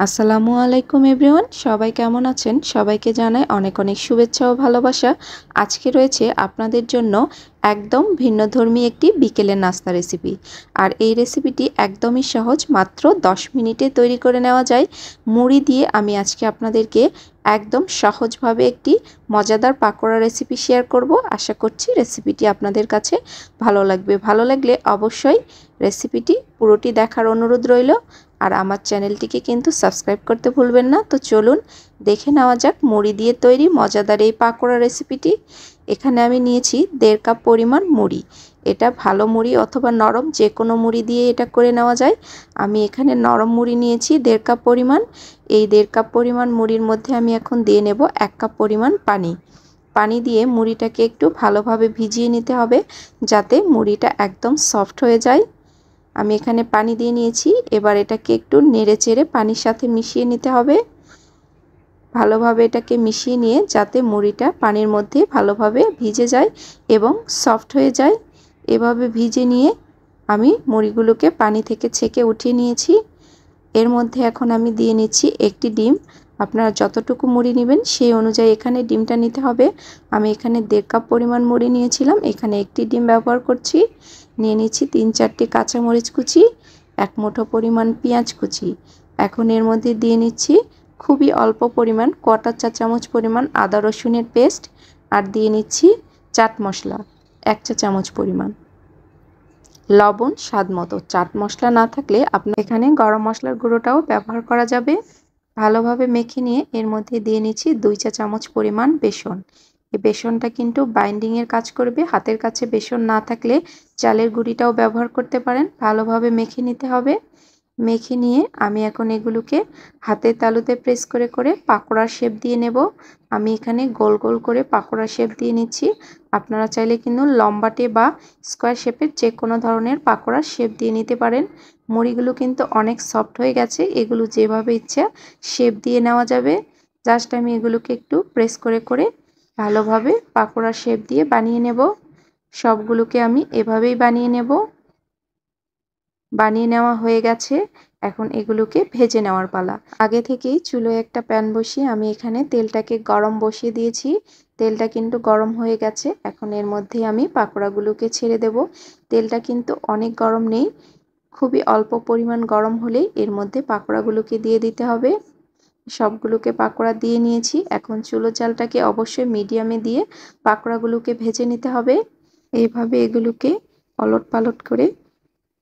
আসসালামু আলাইকুম এভরিওয়ান, সবাই কেমন আছেন? সবাইকে জানাই অনেক অনেক শুভেচ্ছা ও ভালোবাসা। আজকে রয়েছে আপনাদের জন্য একদম ভিন্নধর্মী একটি বিকেলের নাস্তা রেসিপি। আর এই রেসিপিটি একদমই সহজ, মাত্র 10 মিনিটে তৈরি করে নেওয়া যায়। মুড়ি দিয়ে আমি আজকে আপনাদেরকে একদম সহজভাবে একটি মজাদার পাকোড়া রেসিপি শেয়ার করব। আশা করছি রেসিপিটি আপনাদের কাছে ভালো লাগবে। ভালো লাগলে অবশ্যই রেসিপিটি পুরোটি দেখার অনুরোধ রইল। আর আমার চ্যানেলটিকে কিন্তু সাবস্ক্রাইব করতে ভুলবেন না। তো চলুন দেখে নেওয়া যাক মুড়ি দিয়ে তৈরি মজাদার এই পাকোড়া রেসিপিটি। এখানে আমি নিয়েছি 1.5 কাপ পরিমাণ মুড়ি। এটা ভালো মুড়ি অথবা নরম যে কোনো মুড়ি দিয়ে এটা করে নেওয়া যায়। আমি এখানে নরম মুড়ি নিয়েছি 1.5 কাপ পরিমাণ। এই 1.5 কাপ পরিমাণ মুড়ির মধ্যে আমি এখন দিয়ে নেব 1 কাপ পরিমাণ পানি। পানি দিয়ে মুড়িটাকে একটু ভালোভাবে ভিজিয়ে নিতে হবে, যাতে মুড়িটা একদম সফট হয়ে যায়। আমি এখানে পানি দিয়ে নিয়েছি। এবার এটাকে একটু নেড়ে চেড়ে পানির সাথে মিশিয়ে নিতে হবে। ভালোভাবে এটাকে মিশিয়ে নিয়ে যাতে মুড়িটা পানির মধ্যে ভালোভাবে ভিজে যায় এবং সফট হয়ে যায়। এভাবে ভিজে নিয়ে আমি মুড়িগুলোকে পানি থেকে ছেঁকে উঠিয়ে নিয়েছি। এর মধ্যে এখন আমি দিয়ে নিচ্ছি একটি ডিম। আপনারা যতটুকু মুড়ি নেবেন সেই অনুযায়ী এখানে ডিমটা নিতে হবে। আমি এখানে 1.5 কাপ পরিমাণ মুড়ি নিয়েছিলাম, এখানে একটি ডিম ব্যবহার করছি। নিয়ে নিচ্ছি 3-4টি কাঁচামরিচ কুচি, 1 মুঠো পরিমাণ পেঁয়াজ কুচি। এখন এর মধ্যে দিয়ে নিচ্ছি খুবই অল্প পরিমাণ 1/4 চা চামচ পরিমাণ আদা রসুনের পেস্ট। আর দিয়ে নিচ্ছি চাট মশলা 1 চা চামচ পরিমাণ, লবণ স্বাদ মতো। চাট মশলা না থাকলে আপনার এখানে গরম মশলার গুঁড়োটাও ব্যবহার করা যাবে। ভালোভাবে মেখে নিয়ে এর মধ্যে দিয়ে নিচ্ছি 2 চা চামচ পরিমাণ বেসন। এই বেসনটা কিন্তু বাইন্ডিংয়ের কাজ করবে। হাতের কাছে বেসন না থাকলে চালের গুঁড়িটাও ব্যবহার করতে পারেন। ভালোভাবে মেখে নিতে হবে। মেখে নিয়ে আমি এখন এগুলোকে হাতের তালুতে প্রেস করে করে পাকোড়ার শেপ দিয়ে নেব। আমি এখানে গোল গোল করে পাকোড়া শেপ দিয়ে নিচ্ছি। আপনারা চাইলে কিন্তু লম্বাটে বা স্কোয়ার শেপের যে কোনো ধরনের পাকোড়ার শেপ দিয়ে নিতে পারেন। মুড়িগুলো কিন্তু অনেক সফট হয়ে গেছে, এগুলো যেভাবে ইচ্ছা শেপ দিয়ে নেওয়া যাবে। জাস্ট আমি এগুলোকে একটু প্রেস করে করে ভালোভাবে পাকোড়ার শেপ দিয়ে বানিয়ে নেব। সবগুলোকে আমি এভাবেই বানিয়ে নেব। বানিয়ে নেওয়া হয়ে গেছে, এখন এগুলোকে ভেজে নেওয়ার পালা। আগে থেকেই চুলোয় একটা প্যান বসিয়ে আমি এখানে তেলটাকে গরম বসিয়ে দিয়েছি। তেলটা কিন্তু গরম হয়ে গেছে। এখন এর মধ্যে আমি পাকোড়াগুলোকে ছেড়ে দেব। তেলটা কিন্তু অনেক গরম নেই, খুবই অল্প পরিমাণ গরম হলেই এর মধ্যে পাকোড়াগুলোকে দিয়ে দিতে হবে। সবগুলোকে পাকোড়া দিয়ে নিয়েছি। এখন চুলো জালটাকে অবশ্যই মিডিয়ামে দিয়ে পাকোড়াগুলোকে ভেজে নিতে হবে। এইভাবে এগুলোকে ওলট পালট করে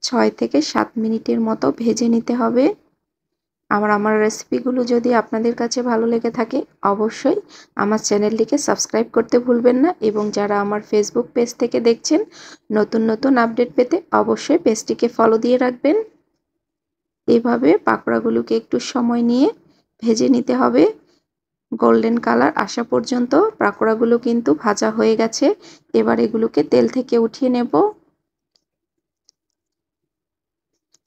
6 থেকে 7 মিনিটের মতো ভেজে নিতে হবে। আমার রেসিপিগুলো যদি আপনাদের কাছে ভালো লেগে থাকে অবশ্যই আমার চ্যানেলটিকে সাবস্ক্রাইব করতে ভুলবেন না, এবং যারা আমার ফেসবুক পেজ থেকে দেখছেন নতুন নতুন আপডেট পেতে অবশ্যই পেজটিকে ফলো দিয়ে রাখবেন। এভাবে পাকোড়াগুলোকে একটু সময় নিয়ে ভেজে নিতে হবে। গোল্ডেন কালার আসা পর্যন্ত পাকোড়াগুলো কিন্তু ভাজা হয়ে গেছে। এবার এগুলোকে তেল থেকে উঠিয়ে নেব।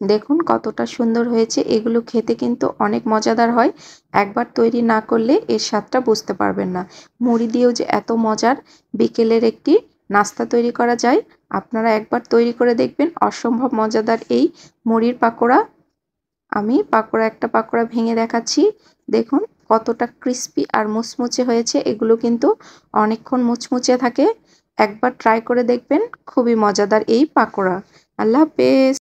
দেখুন কতটা সুন্দর হয়েছে। এগুলো খেতে কিন্তু অনেক মজাদার হয়। একবার তৈরি না করলে এর স্বাদটা বুঝতে পারবেন না। মুড়ি দিয়েও যে এত মজার বিকেলের একটি নাস্তা তৈরি করা যায়, আপনারা একবার তৈরি করে দেখবেন। অসম্ভব মজাদার এই মুড়ির পাকোড়া। আমি একটা পাকোড়া ভেঙে দেখাচ্ছি। দেখুন কতটা ক্রিস্পি আর মুচমুচে হয়েছে। এগুলো কিন্তু অনেকক্ষণ মুচমুচে থাকে। একবার ট্রাই করে দেখবেন, খুবই মজাদার এই পাকোড়া। আল্লাহ হাফেজ।